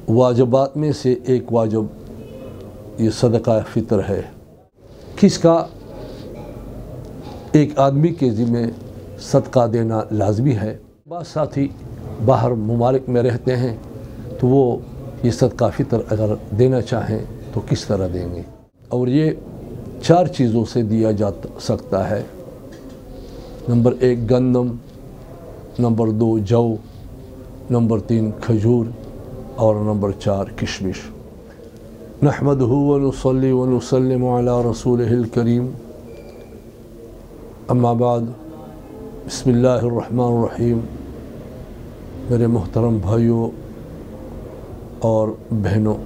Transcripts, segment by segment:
واجبات में से एक वाजिब ये सदका फ़ितर है। किसका एक आदमी के ज़िम्मे सदका देना लाजमी है। बाद साथी बाहर मुमालिक में रहते हैं तो वो ये सदका फ़ितर अगर देना चाहें तो किस तरह देंगे। और ये 4 चीज़ों से दिया जा सकता है। नंबर 1 गंदम, नंबर 2 जौ, नंबर 3 खजूर और नंबर 4 किशमिश। नहमदुहु व नुसल्ली व नुसल्लिमु अला रसूलिहिल करीम, अम्मा बाद, बिस्मिल्लाहिर रहमानिर रहीम। मेरे मोहतरम भाइयों और बहनों,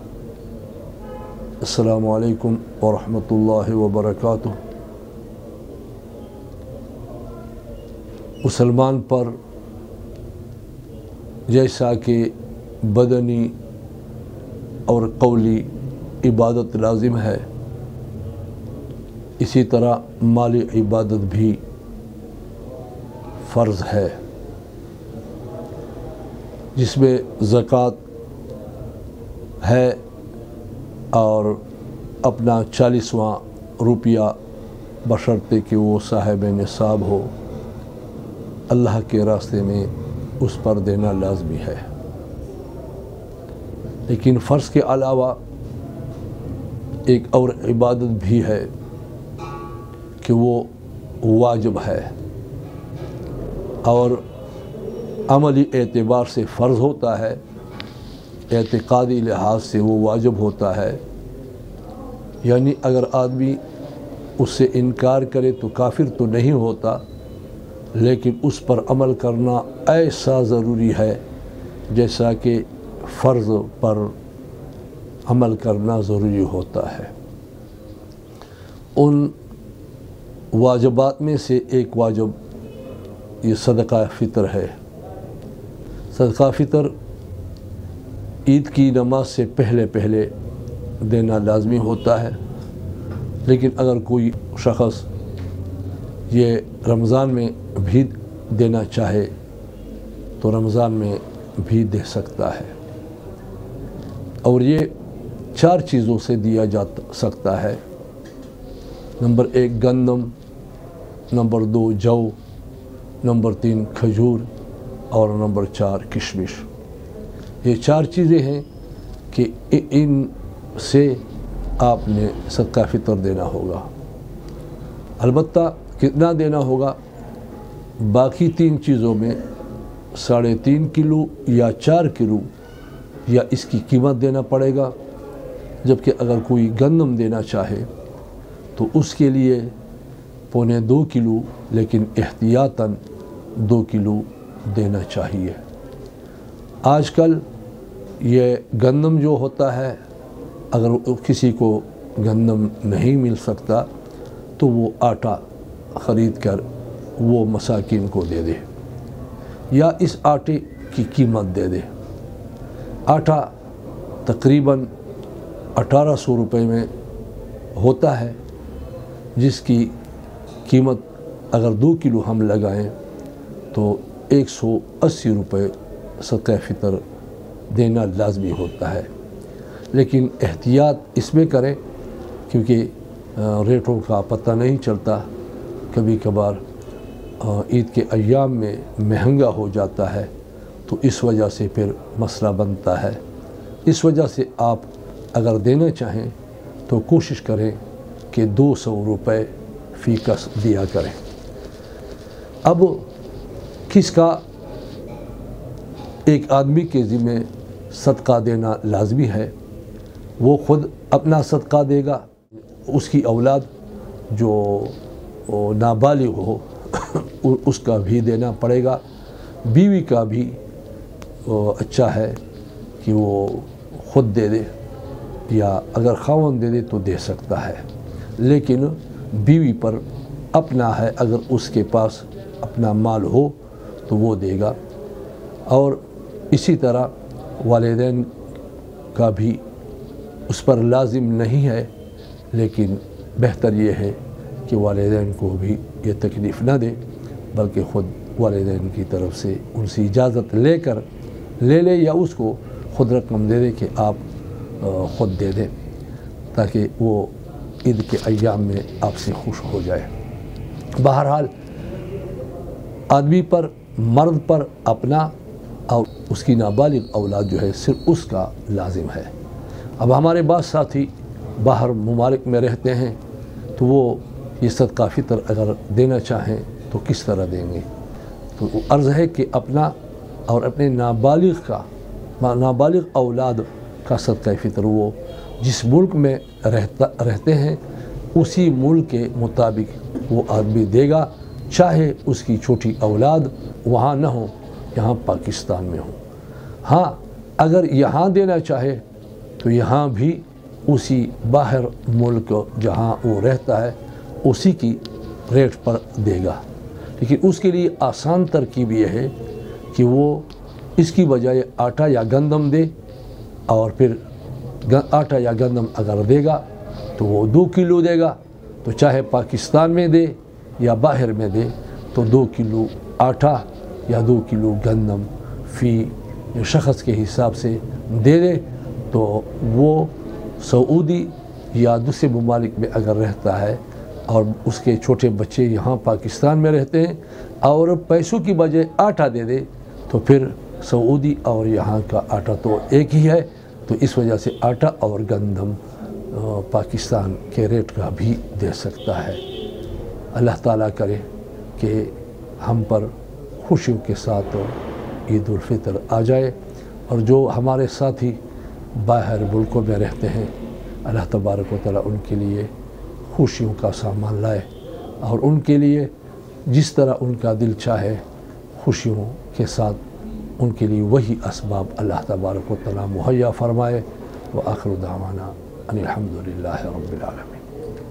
अस्सलामु अलैकुम व रहमतुल्लाहि व बरकातुहू। मुसलमान पर जैसा कि बदनी और कौली इबादत लाजिम है, इसी तरह माली इबादत भी फ़र्ज़ है, जिसमें ज़कात है और अपना 40वां रुपया बशर्ते कि वो साहिब निसाब हो, अल्लाह के रास्ते में उस पर देना लाजमी है। लेकिन फ़र्ज़ के अलावा एक और इबादत भी है कि वो वाजिब है और अमली एतबार से फ़र्ज़ होता है, एतिक़ादी लिहाज से वो वाजिब होता है। यानी अगर आदमी उससे इनकार करे तो काफिर तो नहीं होता, लेकिन उस पर अमल करना ऐसा ज़रूरी है जैसा कि फ़र्ज़ पर अमल करना ज़रूरी होता है। उन वाजिबात में से एक वाजिब ये सदका फ़ितर है। सदका फ़ितर ईद की नमाज से पहले पहले देना लाजमी होता है, लेकिन अगर कोई शख़स ये रमज़ान में भी देना चाहे तो रमज़ान में भी दे सकता है। और ये 4 चीज़ों से दिया जा सकता है। नंबर 1 गंदम, नंबर 2 जौ, नंबर 3 खजूर और नंबर 4 किशमिश। ये 4 चीज़ें हैं कि इन से आपने सदका फ़ितर देना होगा। अलबत्ता कितना देना होगा, बाकी 3 चीज़ों में 3.5 किलो या 4 किलो या इसकी कीमत देना पड़ेगा। जबकि अगर कोई गंदम देना चाहे तो उसके लिए 1.25 किलो, लेकिन एहतियातन 2 किलो देना चाहिए। आजकल ये गंदम जो होता है, अगर किसी को गंदम नहीं मिल सकता तो वो आटा ख़रीद कर वो मसाकिन को दे दे या इस आटे की कीमत दे दे। आटा तकरीबन 1800 रुपये में होता है, जिसकी कीमत अगर 2 किलो हम लगाएं तो 180 रुपये सदका फ़ितर देना लाजमी होता है। लेकिन एहतियात इसमें करें क्योंकि रेटों का पता नहीं चलता। कभी कभार ईद के अय्याम में महंगा हो जाता है, तो इस वजह से फिर मसला बनता है। इस वजह से आप अगर देना चाहें तो कोशिश करें कि 200 रुपये फ़ी कस दिया करें। अब किसका एक आदमी के ज़िम्मे सदका देना लाजमी है, वो ख़ुद अपना सदका देगा, उसकी औलाद जो नाबालिग हो उसका भी देना पड़ेगा। बीवी का भी अच्छा है कि वो ख़ुद दे दे, या अगर ख़ावंद दे दे तो दे सकता है, लेकिन बीवी पर अपना है, अगर उसके पास अपना माल हो तो वो देगा। और इसी तरह वालिदैन का भी उस पर लाजिम नहीं है, लेकिन बेहतर ये है कि वालिदैन को भी ये तकलीफ़ न दे, बल्कि ख़ुद वालिदैन की तरफ से उनसे इजाज़त लेकर ले ले या उसको خود رقم دے دے کہ آپ خود دے دیں، تاکہ وہ عید کے ایام میں آپ سے خوش ہو جائے۔ بہرحال آدمی پر، مرد پر اپنا اور اس کی نابالغ اولاد جو ہے صرف اس کا لازم ہے۔ اب ہمارے بعض ساتھی باہر ممالک میں رہتے ہیں تو وہ یہ صدقہ فطر اگر دینا چاہیں تو کس طرح دیں گے؟ تو عرض ہے کہ اپنا اور اپنے نابالغ اولاد کا صدقہ فطر وہ جس ملک میں رہتے ہیں اسی ملک کے مطابق وہ آدمی دے گا، چاہے اس کی چھوٹی اولاد وہاں نہ ہو، یہاں پاکستان میں ہو۔ ہاں اگر یہاں دینا چاہے تو یہاں بھی اسی باہر ملک جہاں وہ رہتا ہے اسی کی ریٹ پر دے گا، لیکن اس کے لیے آسان ترکیب یہ ہے کہ وہ اس کی بجائے آٹا یا گندم دے، اور پھر آٹا یا گندم اگر دے گا تو وہ 2 کلو دے گا، تو چاہے پاکستان میں دے یا باہر میں دے تو 2 کلو آٹا یا 2 کلو گندم فی شخص کے حساب سے دے دے، تو وہ سعودی یا دوسرے ممالک میں اگر رہتا ہے اور اس کے چھوٹے بچے یہاں پاکستان میں رہتے ہیں اور پیسوں کی بجائے آٹا دے دے تو پھر سعودی اور یہاں کا آٹا تو ایک ہی ہے، تو اس وجہ سے آٹا اور گندم پاکستان کے ریٹ کا بھی دے سکتا ہے۔ اللہ تعالیٰ کرے کہ ہم پر خوشیوں کے ساتھ عید الفطر آ جائے، اور جو ہمارے ساتھی باہر ملکوں میں رہتے ہیں اللہ تبارک و تعالیٰ ان کے لیے خوشیوں کا سامان لائے، اور ان کے لیے جس طرح ان کا دل چاہے خوشیوں کے ساتھ ان کے لیے وہی اسباب اللہ تبارک و تعالیٰ مہیا فرمائے۔ وآخر دعوانا ان الحمد للہ رب العالمین۔